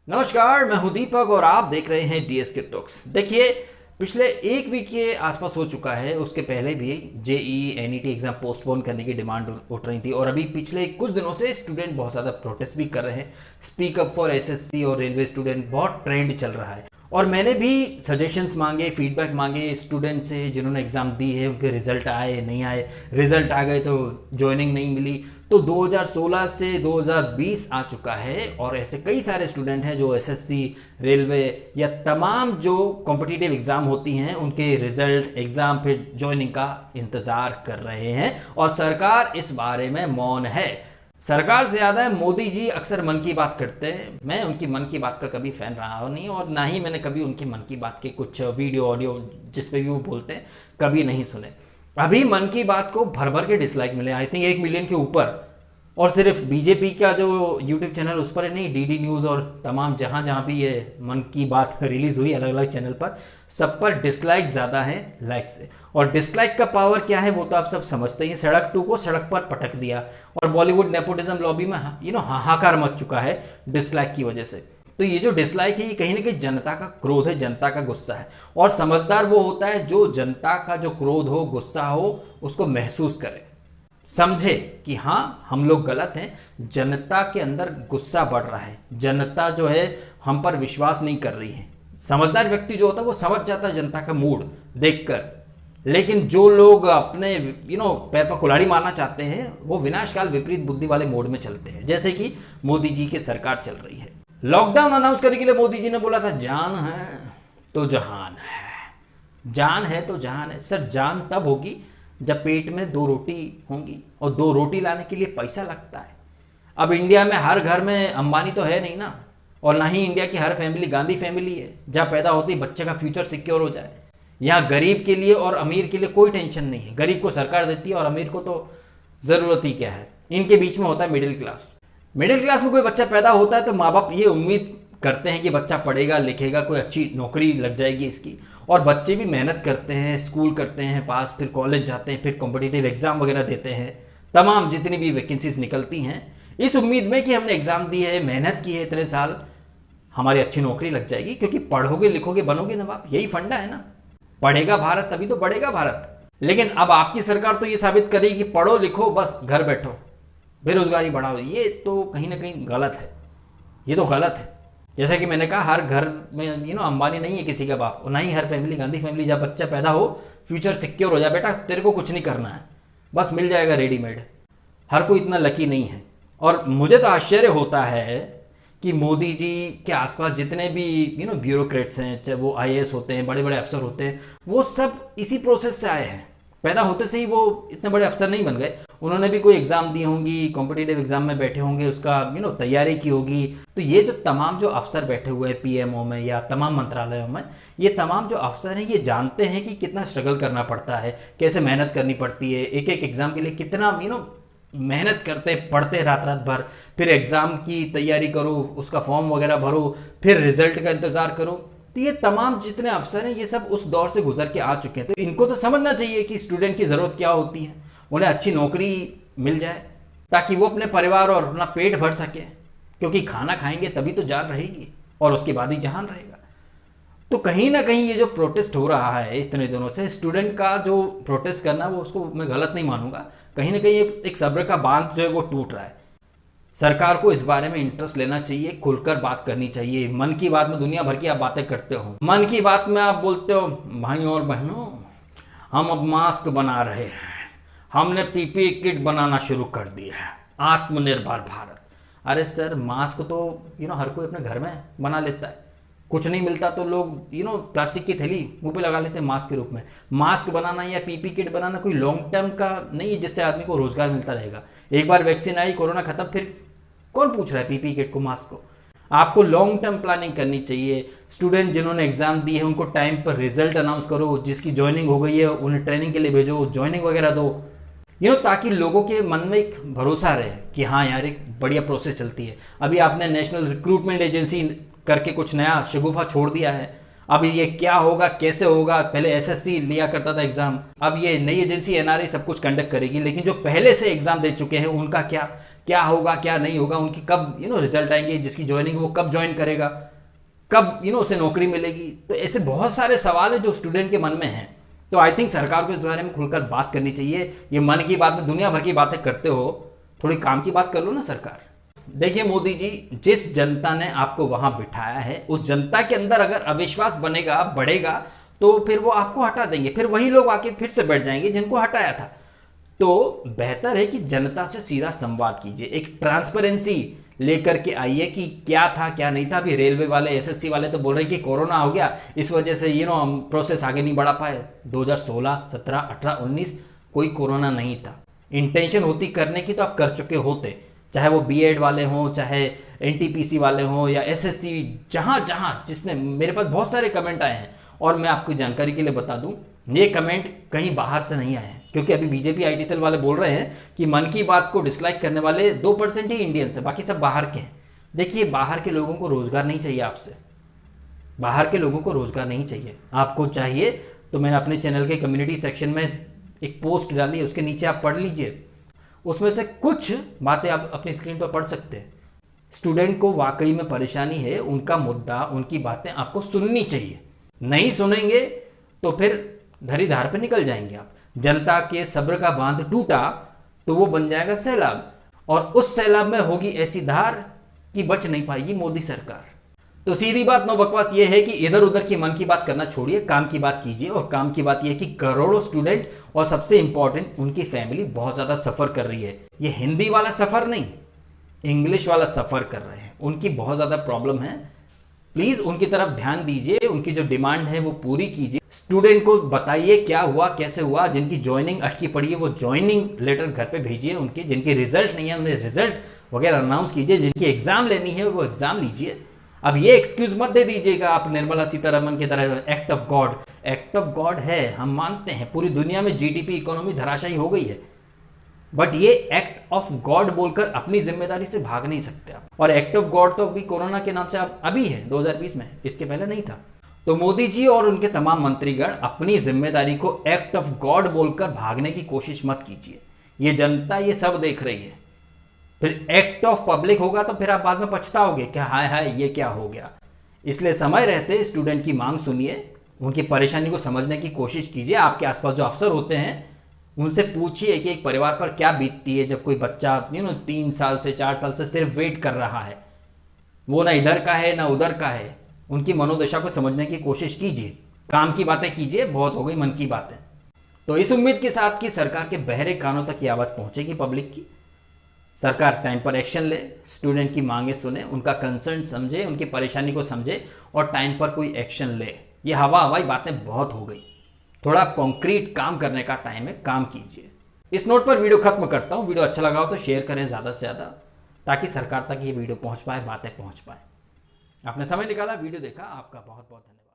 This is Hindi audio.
नमस्कार, मैं हूं दीपक और आप देख रहे हैं डीएसके टॉक्स। देखिए, पिछले एक वीक के आसपास हो चुका है। उसके पहले भी जेईई एनईटी एग्जाम पोस्टपोन करने की डिमांड उठ रही थी और अभी पिछले कुछ दिनों से स्टूडेंट बहुत ज़्यादा प्रोटेस्ट भी कर रहे हैं। स्पीक अप फॉर एसएससी और रेलवे स्टूडेंट बहुत ट्रेंड चल रहा है और मैंने भी सजेशंस मांगे, फीडबैक मांगे स्टूडेंट से जिन्होंने एग्ज़ाम दी है, उनके रिजल्ट आए नहीं आए। रिजल्ट आ गए तो ज्वाइनिंग नहीं मिली। तो 2016 से 2020 आ चुका है और ऐसे कई सारे स्टूडेंट हैं जो एसएससी, रेलवे या तमाम जो कॉम्पिटिटिव एग्ज़ाम होती हैं उनके रिजल्ट, एग्ज़ाम फिर ज्वाइनिंग का इंतज़ार कर रहे हैं और सरकार इस बारे में मौन है। सरकार से ज़्यादा है मोदी जी अक्सर मन की बात करते हैं। मैं उनकी मन की बात का कभी फ़ैन रहा नहीं और ना ही मैंने कभी उनकी मन की बात के कुछ वीडियो ऑडियो जिस पे भी वो बोलते हैं कभी नहीं सुने। अभी मन की बात को भर भर के डिसलाइक मिले, आई थिंक 1 मिलियन के ऊपर। और सिर्फ बीजेपी का जो यूट्यूब चैनल उस पर नहीं, डीडी न्यूज़ और तमाम जहाँ जहाँ भी ये मन की बात रिलीज़ हुई अलग अलग चैनल पर, सब पर डिसलाइक ज़्यादा है लाइक से। और डिसलाइक का पावर क्या है वो तो आप सब समझते ही हैं। सड़क टू को सड़क पर पटक दिया और बॉलीवुड नेपोटिज्म लॉबी में हाहाकार मच चुका है डिसलाइक की वजह से। तो ये जो डिसलाइक है ये कहीं ना कहीं जनता का क्रोध है, जनता का गुस्सा है। और समझदार वो होता है जो जनता का जो क्रोध हो, गुस्सा हो, उसको महसूस करे, समझे कि हाँ हम लोग गलत हैं। जनता के अंदर गुस्सा बढ़ रहा है, जनता जो है हम पर विश्वास नहीं कर रही है। समझदार व्यक्ति जो होता है वो समझ जाता है जनता का मूड देखकर। लेकिन जो लोग अपने पैर पर कुल्हाड़ी मारना चाहते हैं वो विनाशकाल विपरीत बुद्धि वाले मोड में चलते हैं, जैसे कि मोदी जी की सरकार चल रही है। लॉकडाउन अनाउंस करने के लिए मोदी जी ने बोला था जान है तो जहान है, जान है तो जहान है। सर, जान तब होगी जब पेट में 2 रोटी होंगी और 2 रोटी लाने के लिए पैसा लगता है। अब इंडिया में हर घर में अंबानी तो है नहीं ना, और ना ही इंडिया की हर फैमिली गांधी फैमिली है जहाँ पैदा होते ही बच्चे का फ्यूचर सिक्योर हो जाए। यहाँ गरीब के लिए और अमीर के लिए कोई टेंशन नहीं है। गरीब को सरकार देती है और अमीर को तो ज़रूरत ही क्या है। इनके बीच में होता है मिडिल क्लास। मिडिल क्लास में कोई बच्चा पैदा होता है तो माँ बाप ये उम्मीद करते हैं कि बच्चा पढ़ेगा लिखेगा, कोई अच्छी नौकरी लग जाएगी इसकी। और बच्चे भी मेहनत करते हैं, स्कूल करते हैं पास, फिर कॉलेज जाते हैं, फिर कॉम्पिटिटिव एग्जाम वगैरह देते हैं। तमाम जितनी भी वैकेंसीज निकलती हैं इस उम्मीद में कि हमने एग्जाम दी है, मेहनत की है इतने साल, हमारी अच्छी नौकरी लग जाएगी। क्योंकि पढ़ोगे लिखोगे बनोगे नवाब, यही फंडा है ना। पढ़ेगा भारत तभी तो बढ़ेगा भारत। लेकिन अब आपकी सरकार तो ये साबित करेगी कि पढ़ो लिखो बस घर बैठो, बेरोजगारी बढ़ाओ। ये तो कहीं ना कहीं गलत है, ये तो गलत है। जैसा कि मैंने कहा, हर घर में अंबानी नहीं है किसी का बाप, और ना ही हर फैमिली गांधी फैमिली। जब बच्चा पैदा हो, फ्यूचर सिक्योर हो जाए, बेटा तेरे को कुछ नहीं करना है, बस मिल जाएगा रेडीमेड। हर कोई इतना लकी नहीं है। और मुझे तो आश्चर्य होता है कि मोदी जी के आसपास जितने भी ब्यूरोक्रेट्स हैं, चाहे वो आईएएस होते हैं, बड़े बड़े अफसर होते हैं, वो सब इसी प्रोसेस से आए हैं। पैदा होते से ही वो इतने बड़े अफसर नहीं बन गए। उन्होंने भी कोई एग्जाम दी होंगी, कॉम्पिटिटिव एग्जाम में बैठे होंगे, उसका तैयारी की होगी। तो ये जो तमाम जो अफसर बैठे हुए हैं पीएमओ में या तमाम मंत्रालयों में, ये तमाम जो अफसर हैं ये जानते हैं कि कितना स्ट्रगल करना पड़ता है, कैसे मेहनत करनी पड़ती है। एक एक एग्जाम के लिए कितना मेहनत करते, पढ़ते रात रात भर, फिर एग्जाम की तैयारी करो, उसका फॉर्म वगैरह भरो, फिर रिजल्ट का इंतजार करो। तो ये तमाम जितने अफसर हैं ये सब उस दौर से गुजर के आ चुके हैं। तो इनको तो समझना चाहिए कि स्टूडेंट की ज़रूरत क्या होती है। उन्हें अच्छी नौकरी मिल जाए ताकि वो अपने परिवार और अपना पेट भर सके, क्योंकि खाना खाएंगे तभी तो जान रहेगी और उसके बाद ही जहान रहेगा। तो कहीं ना कहीं ये जो प्रोटेस्ट हो रहा है इतने दिनों से, स्टूडेंट का जो प्रोटेस्ट करना वो उसको मैं गलत नहीं मानूंगा। कहीं ना कहीं एक सब्र का बांध जो है वो टूट रहा है। सरकार को इस बारे में इंटरेस्ट लेना चाहिए, खुलकर बात करनी चाहिए। मन की बात में दुनिया भर की आप बातें करते हो, मन की बात में आप बोलते हो भाइयों और बहनों हम अब मास्क बना रहे हैं, हमने पीपीई किट बनाना शुरू कर दिया है, आत्मनिर्भर भारत। अरे सर, मास्क तो हर कोई अपने घर में बना लेता है। कुछ नहीं मिलता तो लोग प्लास्टिक की थैली मुंह पे लगा लेते हैं मास्क के रूप में। मास्क बनाना या पीपी किट बनाना कोई लॉन्ग टर्म का नहीं है जिससे आदमी को रोजगार मिलता रहेगा। एक बार वैक्सीन आई, कोरोना खत्म, फिर कौन पूछ रहा है पीपी किट को, मास्क को। आपको लॉन्ग टर्म प्लानिंग करनी चाहिए। स्टूडेंट जिन्होंने एग्जाम दिए हैं उनको टाइम पर रिजल्ट अनाउंस करो, जिसकी ज्वाइनिंग हो गई है उन्हें ट्रेनिंग के लिए भेजो, ज्वाइनिंग वगैरह दो, ताकि लोगों के मन में एक भरोसा रहे कि हाँ यार एक बढ़िया प्रोसेस चलती है। अभी आपने नेशनल रिक्रूटमेंट एजेंसी करके कुछ नया शगुफा छोड़ दिया है। अब ये क्या होगा, कैसे होगा? पहले एसएससी लिया करता था एग्जाम, अब ये नई एजेंसी एनआरए सब कुछ कंडक्ट करेगी, लेकिन जो पहले से एग्जाम दे चुके हैं उनका क्या क्या होगा, क्या नहीं होगा, उनकी कब रिजल्ट आएंगे, जिसकी ज्वाइनिंग वो कब ज्वाइन करेगा, कब उसे नौकरी मिलेगी? तो ऐसे बहुत सारे सवाल है जो स्टूडेंट के मन में हैं। तो आई थिंक सरकार को इस बारे में खुलकर बात करनी चाहिए। ये मन की बात में दुनिया भर की बातें करते हो, थोड़ी काम की बात कर लो ना सरकार। देखिए मोदी जी, जिस जनता ने आपको वहां बिठाया है उस जनता के अंदर अगर अविश्वास बनेगा, बढ़ेगा, तो फिर वो आपको हटा देंगे, फिर वही लोग आके फिर से बैठ जाएंगे जिनको हटाया था। तो बेहतर है कि जनता से सीधा संवाद कीजिए, एक ट्रांसपेरेंसी लेकर के आइए कि क्या था क्या नहीं था। अभी रेलवे वाले, एसएससी वाले तो बोल रहे हैं कि कोरोना हो गया, इस वजह से हम प्रोसेस आगे नहीं बढ़ा पाए। 2016, 17, 18, 19 कोई कोरोना नहीं था। इंटेंशन होती करने की तो आप कर चुके होते, चाहे वो बीएड वाले हों, चाहे एनटीपीसी वाले हों या एसएससी, जहां जहां जिसने, मेरे पास बहुत सारे कमेंट आए हैं। और मैं आपको जानकारी के लिए बता दूं, ये कमेंट कहीं बाहर से नहीं आए हैं, क्योंकि अभी बीजेपी आईटी सेल वाले बोल रहे हैं कि मन की बात को डिसलाइक करने वाले 2% ही इंडियंस है, बाकी सब बाहर के हैं। देखिए, बाहर के लोगों को रोजगार नहीं चाहिए आपसे, बाहर के लोगों को रोजगार नहीं चाहिए। आपको चाहिए तो मैंने अपने चैनल के कम्युनिटी सेक्शन में एक पोस्ट डाली है, उसके नीचे आप पढ़ लीजिए, उसमें से कुछ बातें आप अपनी स्क्रीन पर पढ़ सकते हैं। स्टूडेंट को वाकई में परेशानी है, उनका मुद्दा, उनकी बातें आपको सुननी चाहिए। नहीं सुनेंगे तो फिर धरी धार पे निकल जाएंगे आप। जनता के सब्र का बांध टूटा तो वो बन जाएगा सैलाब, और उस सैलाब में होगी ऐसी धार कि बच नहीं पाएगी मोदी सरकार। तो सीधी बात, नो बकवास, ये है कि इधर उधर की मन की बात करना छोड़िए, काम की बात कीजिए। और काम की बात ये है कि करोड़ों स्टूडेंट और सबसे इंपॉर्टेंट उनकी फैमिली बहुत ज्यादा सफर कर रही है। ये हिंदी वाला सफर नहीं, इंग्लिश वाला सफर कर रहे हैं, उनकी बहुत ज्यादा प्रॉब्लम है। प्लीज उनकी तरफ ध्यान दीजिए, उनकी जो डिमांड है वो पूरी कीजिए। स्टूडेंट को बताइए क्या हुआ, कैसे हुआ। जिनकी ज्वाइनिंग अटकी पड़ी है वो ज्वाइनिंग लेटर घर पे भेजिए उनके, जिनकी रिजल्ट नहीं है उन्हें रिजल्ट वगैरह अनाउंस कीजिए, जिनकी एग्जाम लेनी है वो एग्जाम लीजिए। अब ये एक्सक्यूज मत दे दीजिएगा आप निर्मला सीतारमन की तरह, act of God. Act of God है, हम मानते हैं, पूरी दुनिया में जीडीपी इकोनॉमी धराशायी हो गई है, बट ये एक्ट ऑफ गॉड बोलकर अपनी जिम्मेदारी से भाग नहीं सकते आप। और एक्ट ऑफ गॉड तो अभी कोरोना के नाम से अभी है, 2020 में, इसके पहले नहीं था। तो मोदी जी और उनके तमाम मंत्रीगण अपनी जिम्मेदारी को एक्ट ऑफ गॉड बोलकर भागने की कोशिश मत कीजिए। ये जनता ये सब देख रही है। फिर एक्ट ऑफ पब्लिक होगा तो फिर आप बाद में पछताओगे कि हाय हाय ये क्या हो गया। इसलिए समय रहते स्टूडेंट की मांग सुनिए, उनकी परेशानी को समझने की कोशिश कीजिए। आपके आसपास जो अफसर होते हैं उनसे पूछिए कि एक परिवार पर क्या बीतती है जब कोई बच्चा 3 साल से 4 साल से सिर्फ वेट कर रहा है, वो ना इधर का है ना उधर का है। उनकी मनोदशा को समझने की कोशिश कीजिए, काम की बातें कीजिए, बहुत हो गई मन की बातें। तो इस उम्मीद के साथ कि सरकार के बहरे कानों तक ये आवाज़ पहुंचेगी पब्लिक की, सरकार टाइम पर एक्शन ले, स्टूडेंट की मांगे सुने, उनका कंसर्न समझे, उनकी परेशानी को समझे और टाइम पर कोई एक्शन ले। ये हवाई बातें बहुत हो गई, थोड़ा कॉन्क्रीट काम करने का टाइम है, काम कीजिए। इस नोट पर वीडियो खत्म करता हूं। वीडियो अच्छा लगा हो तो शेयर करें ज़्यादा से ज़्यादा, ताकि सरकार तक ये वीडियो पहुंच पाए, बातें पहुंच पाए। आपने समय निकाला, वीडियो देखा, आपका बहुत बहुत धन्यवाद।